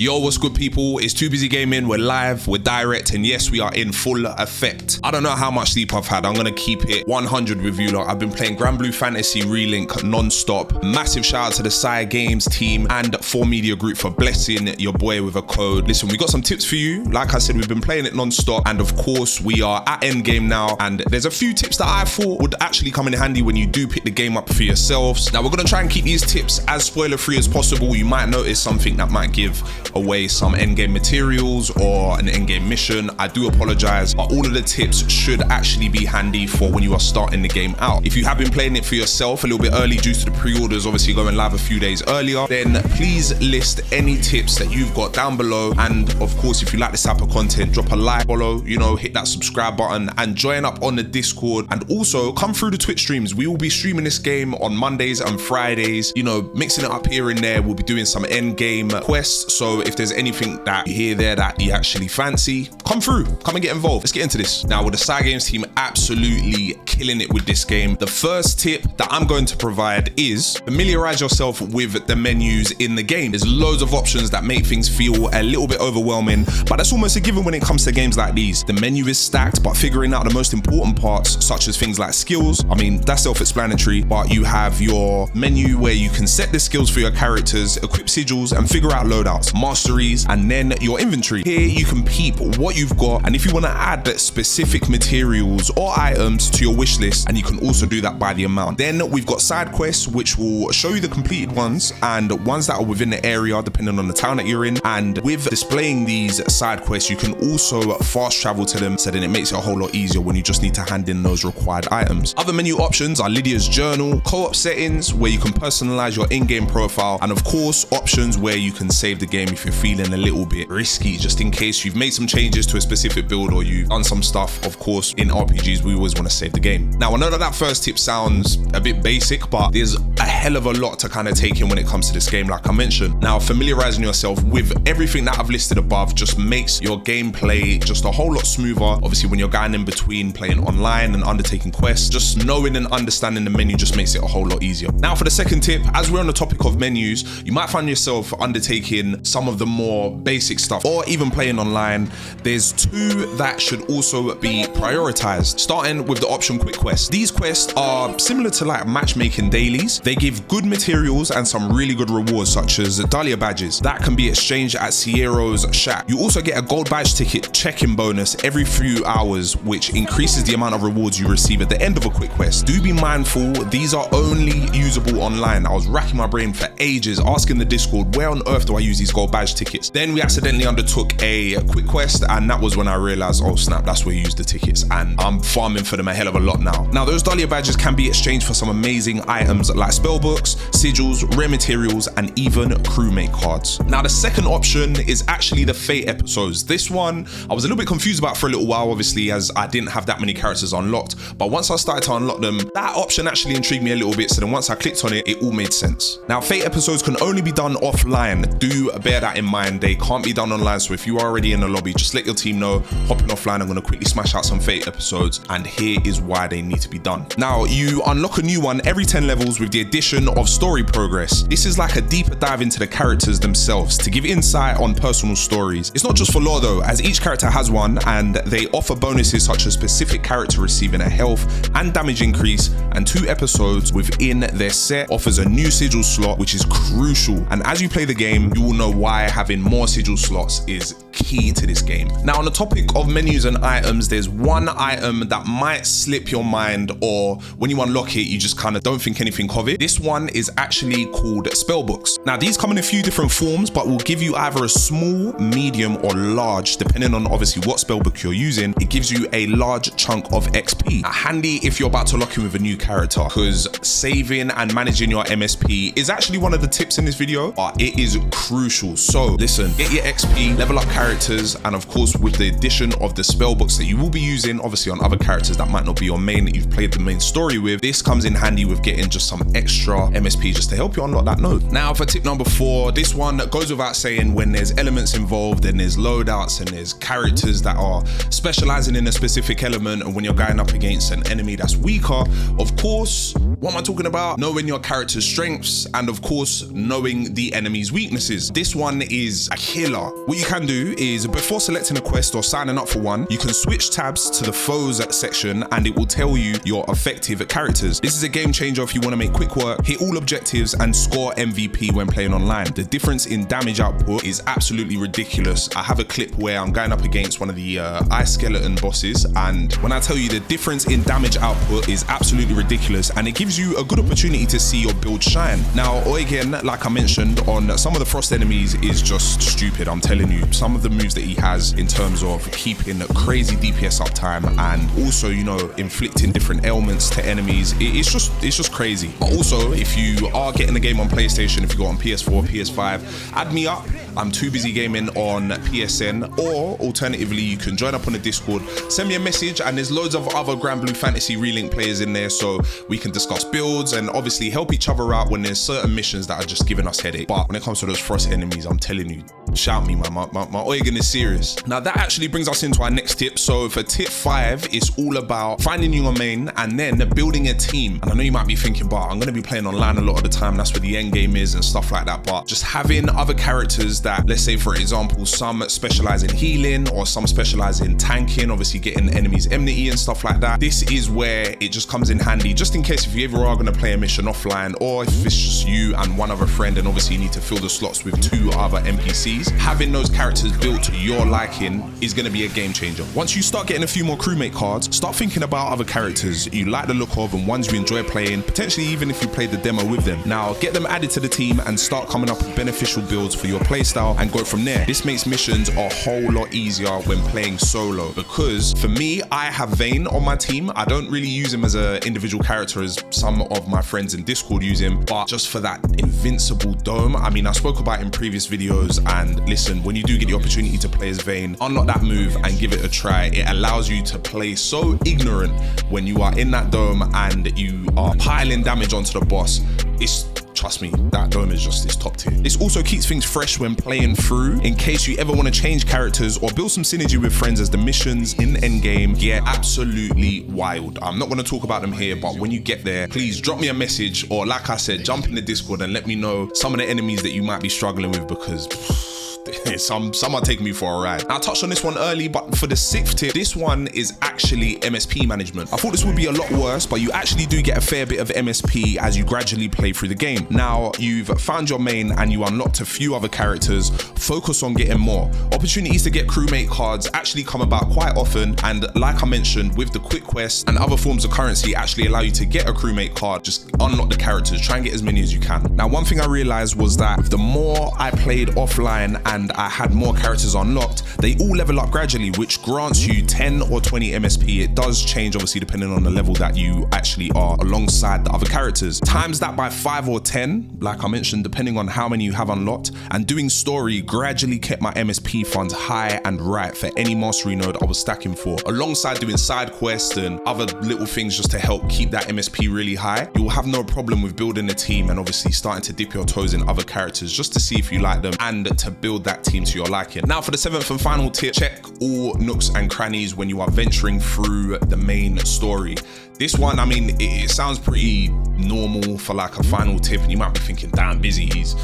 Yo, what's good, people? It's Too Busy Gaming. We're live, we're direct, and yes, we are in full effect. I don't know how much sleep I've had. I'm gonna keep it 100 with you lot. I've been playing Granblue Fantasy Relink non-stop. Massive shout out to the CyGames team and 4Media Group for blessing your boy with a code. Listen, we got some tips for you. Like I said, we've been playing it non-stop, and of course, we are at endgame now, and there's a few tips that I thought would actually come in handy when you do pick the game up for yourselves. Now, we're gonna try and keep these tips as spoiler-free as possible. You might notice something that might give away some endgame materials or an endgame mission. I do apologize, but all of the tips should actually be handy for when you are starting the game out. If you have been playing it for yourself a little bit early due to the pre-orders obviously going live a few days earlier, then please list any tips that you've got down below. And of course, if you like this type of content, drop a like, follow, hit that subscribe button and join up on the Discord. And also come through the Twitch streams. We will be streaming this game on Mondays and Fridays, mixing it up here and there. We'll be doing some end game quests. So if there's anything that you hear there that you actually fancy, come through, come and get involved. Let's get into this. Now, with the CyGames team absolutely killing it with this game, the first tip that I'm going to provide is familiarize yourself with the menus in the game. There's loads of options that make things feel a little bit overwhelming, but that's almost a given when it comes to games like these. The menu is stacked, but figuring out the most important parts, such as things like skills, I mean, that's self-explanatory, but you have your menu where you can set the skills for your characters, equip sigils, and figure out loadouts, masteries, and then your inventory. Here you can peep what you've got, and if you want to add specific materials or items to your wish list, and you can also do that by the amount. Then we've got side quests, which will show you the completed ones and ones that are within the area depending on the town that you're in. And with displaying these side quests, you can also fast travel to them, so then it makes it a whole lot easier when you just need to hand in those required items. Other menu options are Lyria's journal, co-op settings where you can personalize your in-game profile, and of course options where you can save the game if you're feeling a little bit risky, just in case you've made some changes to a specific build or you've done some stuff. Of course, in RPGs, we always want to save the game. Now, I know that first tip sounds a bit basic, but there's a hell of a lot to kind of take in when it comes to this game, like I mentioned. Now, familiarizing yourself with everything that I've listed above just makes your gameplay just a whole lot smoother. Obviously, when you're going in between playing online and undertaking quests, just knowing and understanding the menu just makes it a whole lot easier. Now, for the second tip, as we're on the topic of menus, you might find yourself undertaking some of the more basic stuff or even playing online. There's two that should also be prioritized, starting with the option quick quests. These quests are similar to like matchmaking dailies. They give good materials and some really good rewards, such as Lyria badges that can be exchanged at Sierra's shack. You also get a gold badge ticket check-in bonus every few hours, which increases the amount of rewards you receive at the end of a quick quest. Do be mindful, these are only usable online. I was racking my brain for ages asking the Discord, where on earth do I use these gold badge tickets? Then we accidentally undertook a quick quest, and that was when I realized, oh snap, that's where you use the tickets, and I'm farming for them a hell of a lot now. Now, those Lyria badges can be exchanged for some amazing items like spellbooks, sigils, rare materials, and even crewmate cards. Now, the second option is actually the Fate episodes. This one I was a little bit confused about for a little while, obviously, as I didn't have that many characters unlocked, but once I started to unlock them, that option actually intrigued me a little bit, so then once I clicked on it, it all made sense. Now, Fate episodes can only be done offline. Do bear that in mind. They can't be done online, so if you are already in the lobby, just let your team know, hopping offline, I'm going to quickly smash out some Fate episodes, and here is why they need to be done. Now, you unlock a new one every 10 levels with the addition of story progress. This is like a deeper dive into the characters themselves to give insight on personal stories. It's not just for lore though, as each character has one, and they offer bonuses such as specific character receiving a health and damage increase, and 2 episodes within their set offers a new sigil slot, which is crucial. And as you play the game, you will know why having more sigil slots is key to this game. Now, on the topic of menus and items, there's one item that might slip your mind, or when you unlock it, you just kind of don't think anything of it. This one is actually called Spellbooks. Now, these come in a few different forms, but will give you either a small, medium, or large, depending on obviously what spellbook you're using. It gives you a large chunk of XP. Handy if you're about to lock in with a new character, because saving and managing your MSP is actually one of the tips in this video, but it is crucial. So listen, get your XP, level up character characters, and of course with the addition of the spellbooks that you will be using obviously on other characters that might not be your main, that you've played the main story with, this comes in handy with getting just some extra MSP just to help you unlock that node. Now for tip number 4, this one goes without saying, when there's elements involved and there's loadouts and there's characters that are specializing in a specific element, and when you're going up against an enemy that's weaker, of course, what am I talking about? Knowing your character's strengths and of course knowing the enemy's weaknesses. This one is a killer. What you can do is before selecting a quest or signing up for one, you can switch tabs to the foes section and it will tell you your effective characters. This is a game changer if you want to make quick work, hit all objectives and score MVP when playing online. The difference in damage output is absolutely ridiculous. I have a clip where I'm going up against one of the ice skeleton bosses, and when I tell you the difference in damage output is absolutely ridiculous, and it gives you a good opportunity to see your build shine. Now again, like I mentioned, on some of the frost enemies is just stupid. I'm telling you, some of the moves that he has in terms of keeping crazy DPS uptime and also, you know, inflicting different ailments to enemies, it's just crazy. But also, if you are getting the game on PlayStation, if you got on PS4, PS5, add me up. I'm TooBizyGaming on PSN, or alternatively, you can join up on the Discord, send me a message, and there's loads of other Granblue Fantasy Relink players in there, so we can discuss builds and obviously help each other out when there's certain missions that are just giving us headache. But when it comes to those frost enemies, I'm telling you, shout me, man. My Eugen is serious. Now that actually brings us into our next tip. So for tip 5, it's all about finding your main and then building a team. And I know you might be thinking, but I'm going to be playing online a lot of the time, that's where the end game is and stuff like that. But just having other characters that, let's say for example, some specialize in healing or some specialize in tanking, obviously getting enemies enmity and stuff like that. This is where it just comes in handy, just in case if you ever are going to play a mission offline, or if it's just you and one other friend and obviously you need to fill the slots with 2 other NPCs. Having those characters built to your liking is going to be a game changer. Once you start getting a few more crewmate cards, start thinking about other characters you like the look of and ones you enjoy playing, potentially even if you played the demo with them. Now get them added to the team and start coming up with beneficial builds for your playstyle and go from there. This makes missions a whole lot easier when playing solo, because for me, I have Vayne on my team. I don't really use him as an individual character as some of my friends in Discord use him, but just for that invincible dome. I mean, I spoke about it in previous videos, and listen, when you do get the opportunity to play as Vayne, unlock that move and give it a try. It allows you to play so ignorant when you are in that dome and you are piling damage onto the boss. Trust me, that dome is just this top tier. This also keeps things fresh when playing through, in case you ever want to change characters or build some synergy with friends as the missions in endgame get absolutely wild. I'm not going to talk about them here, but when you get there, please drop me a message, or like I said, jump in the Discord and let me know some of the enemies that you might be struggling with, because some are taking me for a ride. Now, I touched on this one early, but for the 6th tip, this one is actually MSP management. I thought this would be a lot worse, but you actually do get a fair bit of MSP as you gradually play through the game. Now, you've found your main and you unlocked a few other characters. Focus on getting more. Opportunities to get crewmate cards actually come about quite often, and like I mentioned, with the quick quests and other forms of currency actually allow you to get a crewmate card. Just unlock the characters, try and get as many as you can. Now, one thing I realized was that the more I played offline and I had more characters unlocked, they all level up gradually, which grants you 10 or 20 MSP. It does change obviously depending on the level that you actually are alongside the other characters. Times that by 5 or 10, like I mentioned, depending on how many you have unlocked. And doing story gradually kept my MSP funds high and right for any mastery node I was stacking for, alongside doing side quests and other little things just to help keep that MSP really high. You will have no problem with building a team and obviously starting to dip your toes in other characters just to see if you like them and to build that team to your liking. Now for the 7th and final tip, check all nooks and crannies when you are venturing through the main story. This one, I mean, it sounds pretty normal for like a final tip, and you might be thinking, damn, Bizy, he's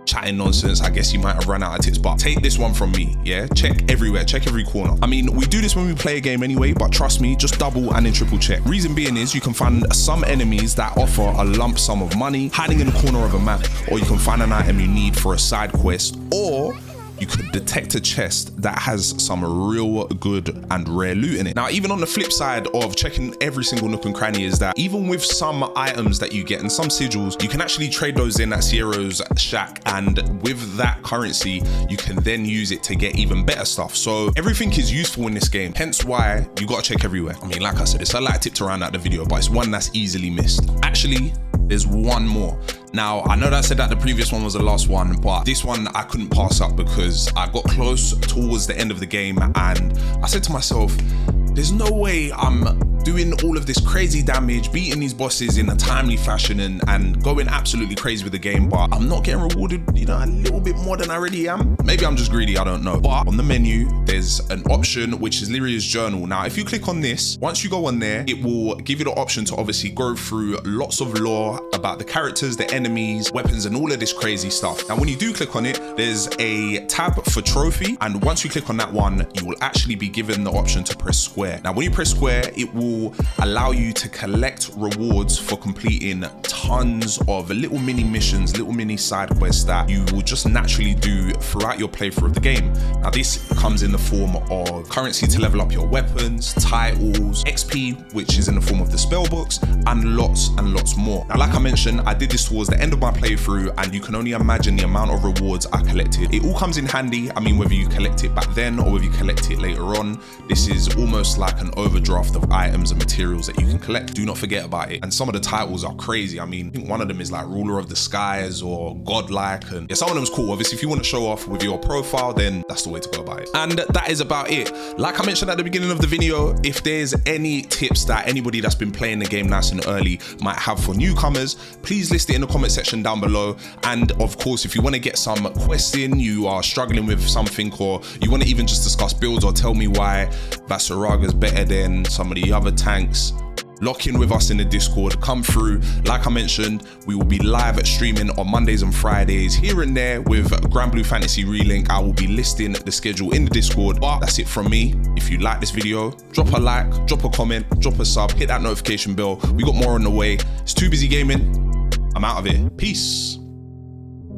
chatting nonsense. I guess you might have run out of tips, but take this one from me, yeah? Check everywhere, check every corner. I mean, we do this when we play a game anyway, but trust me, just double and then triple check. Reason being is you can find some enemies that offer a lump sum of money hiding in the corner of a map, or you can find an item you need for a side quest, or you could detect a chest that has some real good and rare loot in it. Now, even on the flip side of checking every single nook and cranny is that even with some items that you get and some sigils, you can actually trade those in at Sierra's shack, and with that currency, you can then use it to get even better stuff. So everything is useful in this game, hence why you gotta check everywhere. I mean, like I said, it's a light tip to round out the video, but it's one that's easily missed. Actually, there's one more. Now, I know that I said that the previous one was the last one, but this one I couldn't pass up because I got close towards the end of the game and I said to myself, there's no way I'm doing all of this crazy damage, beating these bosses in a timely fashion and going absolutely crazy with the game, but I'm not getting rewarded, you know, a little bit more than I already am. Maybe I'm just greedy, I don't know. But on the menu, there's an option which is Lyria's journal. Now, if you click on this, once you go on there, it will give you the option to obviously go through lots of lore about the characters, the enemies, weapons, and all of this crazy stuff. Now, when you do click on it, there's a tab for trophy. And once you click on that one, you will actually be given the option to press square. Now, when you press square, it will allow you to collect rewards for completing tons of little mini missions, little mini side quests that you will just naturally do throughout your playthrough of the game. Now, this comes in the form of currency to level up your weapons, titles, XP, which is in the form of the spellbooks, and lots more. Now, like I mentioned, I did this towards the end of my playthrough, and you can only imagine the amount of rewards I collected. It all comes in handy. I mean, whether you collect it back then or whether you collect it later on, this is almost like an overdraft of items and materials that you can collect. Do not forget about it. And some of the titles are crazy. I mean, I think one of them is like Ruler of the Skies or Godlike, and yeah, some of them's cool. Obviously, if you want to show off with your profile, then that's the way to go about it. And that is about it. Like I mentioned at the beginning of the video, if there's any tips that anybody that's been playing the game nice and early might have for newcomers, please list it in the comment section down below. And of course, if you want to get some quests in, you are struggling with something, or you want to even just discuss builds or tell me why Vasaraga's better than some of the other tanks, lock in with us in the Discord, come through. Like I mentioned, we will be live streaming on Mondays and Fridays here and there with Granblue Fantasy Relink. I will be listing the schedule in the Discord, but that's it from me. If you like this video, drop a like, drop a comment, drop a sub, hit that notification bell. We got more on the way. It's TooBizyGaming. I'm out of here. Peace.